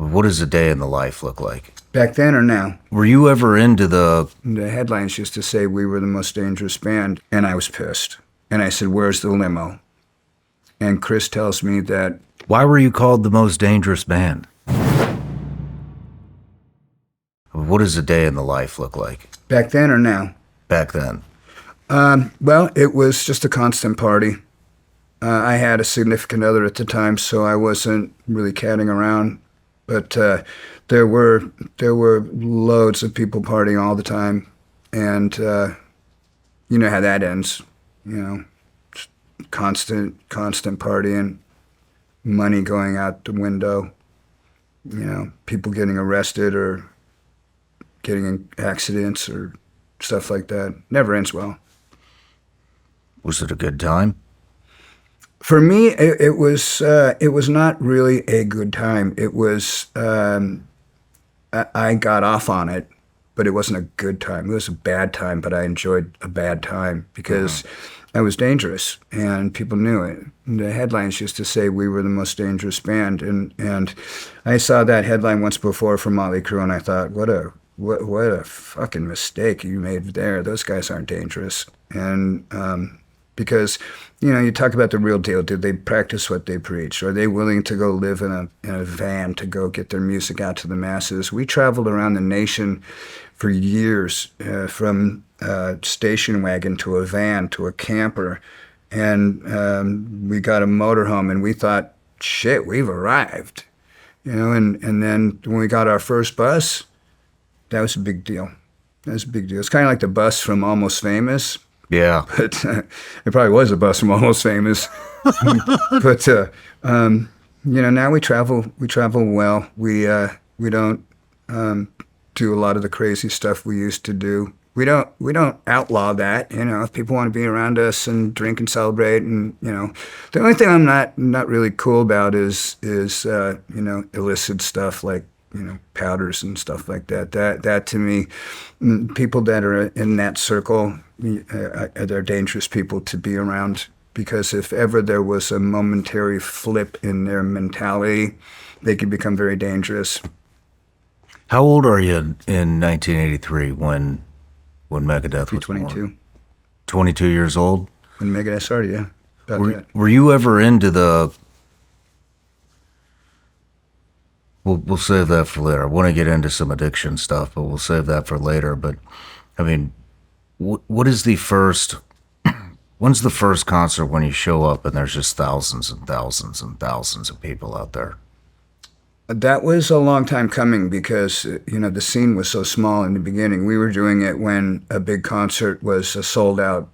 What does a day in the life look like? Back then or now? Were you ever into the... The headlines used to say we were the most dangerous band, and I was pissed. And I said, where's the limo? And Chris tells me that... Why were you called the most dangerous band? What does a day in the life look like? Back then or now? Back then. Well, it was just a constant party. I had a significant other at the time, so I wasn't really catting around. But there were loads of people partying all the time, and you know how that ends. You know, constant partying, money going out the window. You know, people getting arrested or getting in accidents or stuff like that. Never ends well. Was it a good time? For me, it was not really a good time. It was I got off on it, but it wasn't a good time. It was a bad time, but I enjoyed a bad time because I was dangerous and people knew it. The headlines used to say we were the most dangerous band, and I saw that headline once before from Motley Crue, and I thought, what a fucking mistake you made there. Those guys aren't dangerous, and because, you know, you talk about the real deal. Did they practice what they preach? Are they willing to go live in a van to go get their music out to the masses? We traveled around the nation for years, from a station wagon to a van to a camper, and we got a motorhome, and we thought, shit, we've arrived. You know, and then when we got our first bus, that was a big deal. That was a big deal. It's kind of like the bus from Almost Famous. Yeah. But it probably was a bus from Almost Famous. But you know, now we travel well. We don't do a lot of the crazy stuff we used to do. We don't outlaw that. You know, if people want to be around us and drink and celebrate, and you know, the only thing I'm not really cool about is you know, illicit stuff like, you know, powders and stuff like that. That to me, people that are in that circle, they're dangerous people to be around, because if ever there was a momentary flip in their mentality, they could become very dangerous. How old are you in 1983 when Megadeth was 22. born? 22 years old? When Megadeth started, yeah. Were you ever into the... We'll save that for later. I want to get into some addiction stuff, but we'll save that for later. But, I mean, what is the first... When's the first concert when you show up and there's just thousands and thousands and thousands of people out there? That was a long time coming because, you know, the scene was so small in the beginning. We were doing it when a big concert was a sold-out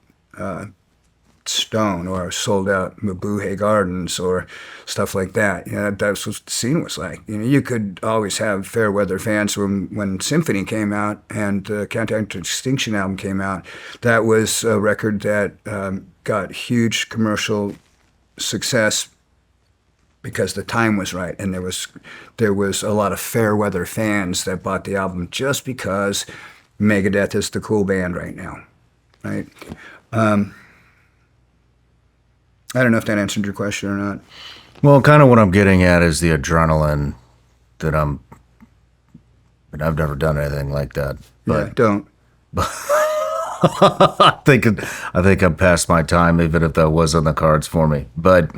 Stone or sold out Mabuhay Gardens or stuff like that. You know, that's what the scene was like. You know, you could always have fair weather fans. When Symphony came out and the Countdown to Extinction album came out, that was a record that got huge commercial success because the time was right, and there was a lot of fair weather fans that bought the album just because Megadeth is the cool band right now, right? I don't know if that answered your question or not. Well, kind of what I'm getting at is the adrenaline that I've never done anything like that. But yeah, don't. I think I'm past my time, even if that was on the cards for me. But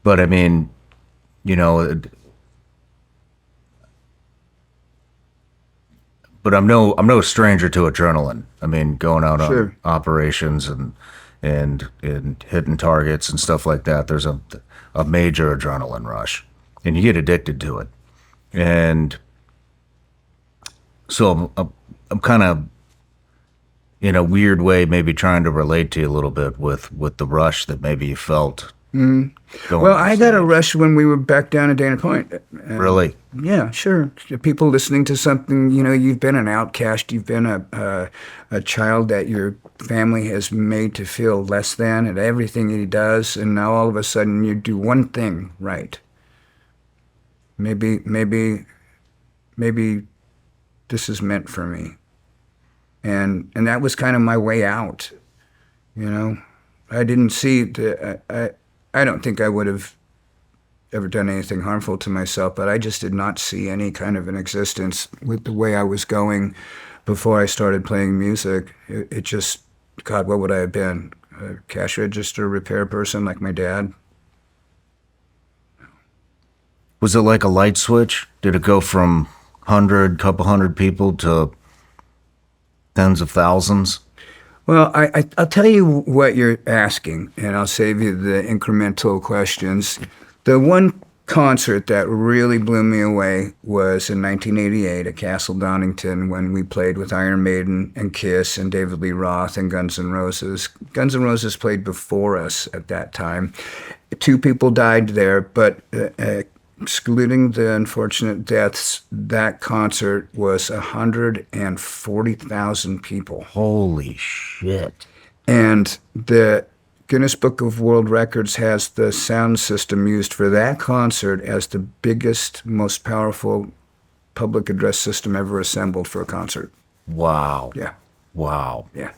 I mean, you know, but I'm no stranger to adrenaline. I mean, going out on operations and hitting targets and stuff like that, there's a major adrenaline rush, and you get addicted to it. And so I'm kind of, in a weird way, maybe trying to relate to you a little bit with the rush that maybe you felt. Well, I got a rush when we were back down at Dana Point. Really? Yeah, sure. People listening to something, you know, you've been an outcast, you've been a child that your family has made to feel less than at everything he does, and now all of a sudden you do one thing right. Maybe this is meant for me. And that was kind of my way out, you know. I didn't see I don't think I would have ever done anything harmful to myself, but I just did not see any kind of an existence with the way I was going before I started playing music. It just, God, what would I have been? A cash register repair person like my dad? Was it like a light switch? Did it go from couple hundred people to tens of thousands? Well, I'll tell you what you're asking, and I'll save you the incremental questions. The one concert that really blew me away was in 1988 at Castle Donington when we played with Iron Maiden and Kiss and David Lee Roth and Guns N' Roses. Guns N' Roses played before us at that time. Two people died there, but excluding the unfortunate deaths, that concert was 140,000 people. Holy shit. And the Guinness Book of World Records has the sound system used for that concert as the biggest, most powerful public address system ever assembled for a concert. Wow. Yeah, Wow. yeah.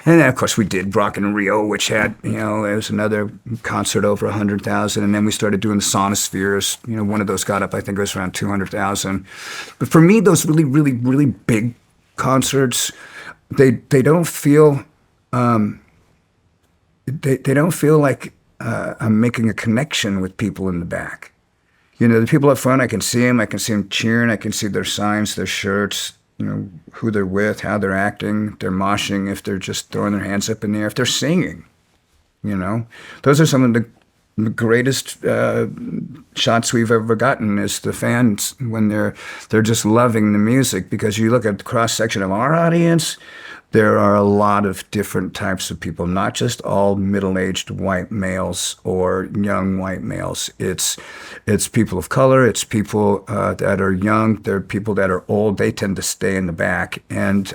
And then, of course, we did Rock in Rio, which had, it was another concert over 100,000. And then we started doing the Sonospheres. One of those got up, I think it was around 200,000. But for me, those really, really, really big concerts, they don't feel, they don't feel like I'm making a connection with people in the back. The people up front, I can see them cheering, I can see their signs, their shirts, who they're with, how they're acting, if they're moshing, if they're just throwing their hands up in the air, if they're singing. Those are some of the greatest shots we've ever gotten is the fans when they're just loving the music, because you look at the cross section of our audience, there are a lot of different types of people, not just all middle-aged white males or young white males. It's people of color. It's people that are young. There are people that are old. They tend to stay in the back, and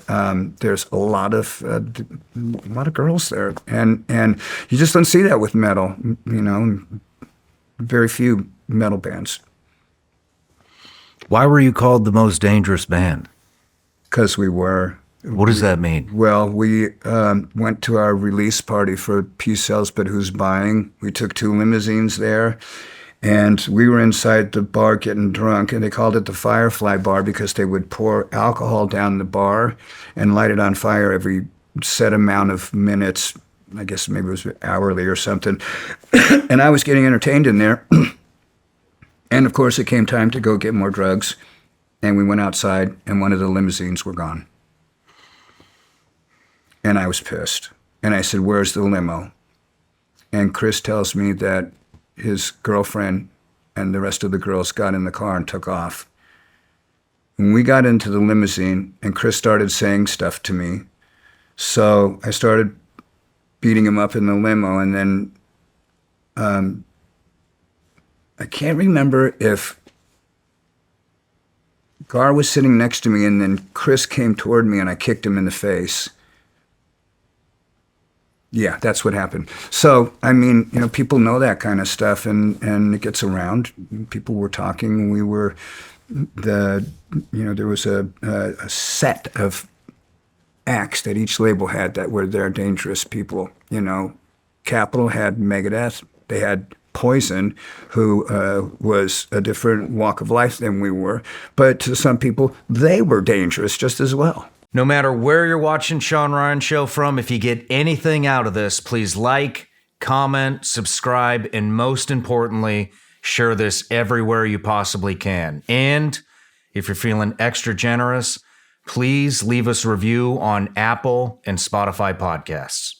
there's a lot of girls there, and you just don't see that with metal. Very few metal bands. Why were you called the most dangerous band? Because we were. What does that mean? Well, we went to our release party for Peace Sells But Who's Buying. We took 2 limousines there, and we were inside the bar getting drunk, and they called it the Firefly Bar because they would pour alcohol down the bar and light it on fire every set amount of minutes. I guess maybe it was hourly or something. And I was getting entertained in there. And, of course, it came time to go get more drugs, and we went outside, and one of the limousines were gone. And I was pissed. And I said, "Where's the limo?" And Chris tells me that his girlfriend and the rest of the girls got in the car and took off. When we got into the limousine, and Chris started saying stuff to me, so I started beating him up in the limo. And then I can't remember if Gar was sitting next to me, and then Chris came toward me, and I kicked him in the face. Yeah, that's what happened. So, people know that kind of stuff, and it gets around. People were talking. We were there was a set of acts that each label had that were their dangerous people. Capitol had Megadeth. They had Poison, who was a different walk of life than we were. But to some people, they were dangerous just as well. No matter where you're watching Shawn Ryan Show from, if you get anything out of this, please like, comment, subscribe, and most importantly, share this everywhere you possibly can. And if you're feeling extra generous, please leave us a review on Apple and Spotify podcasts.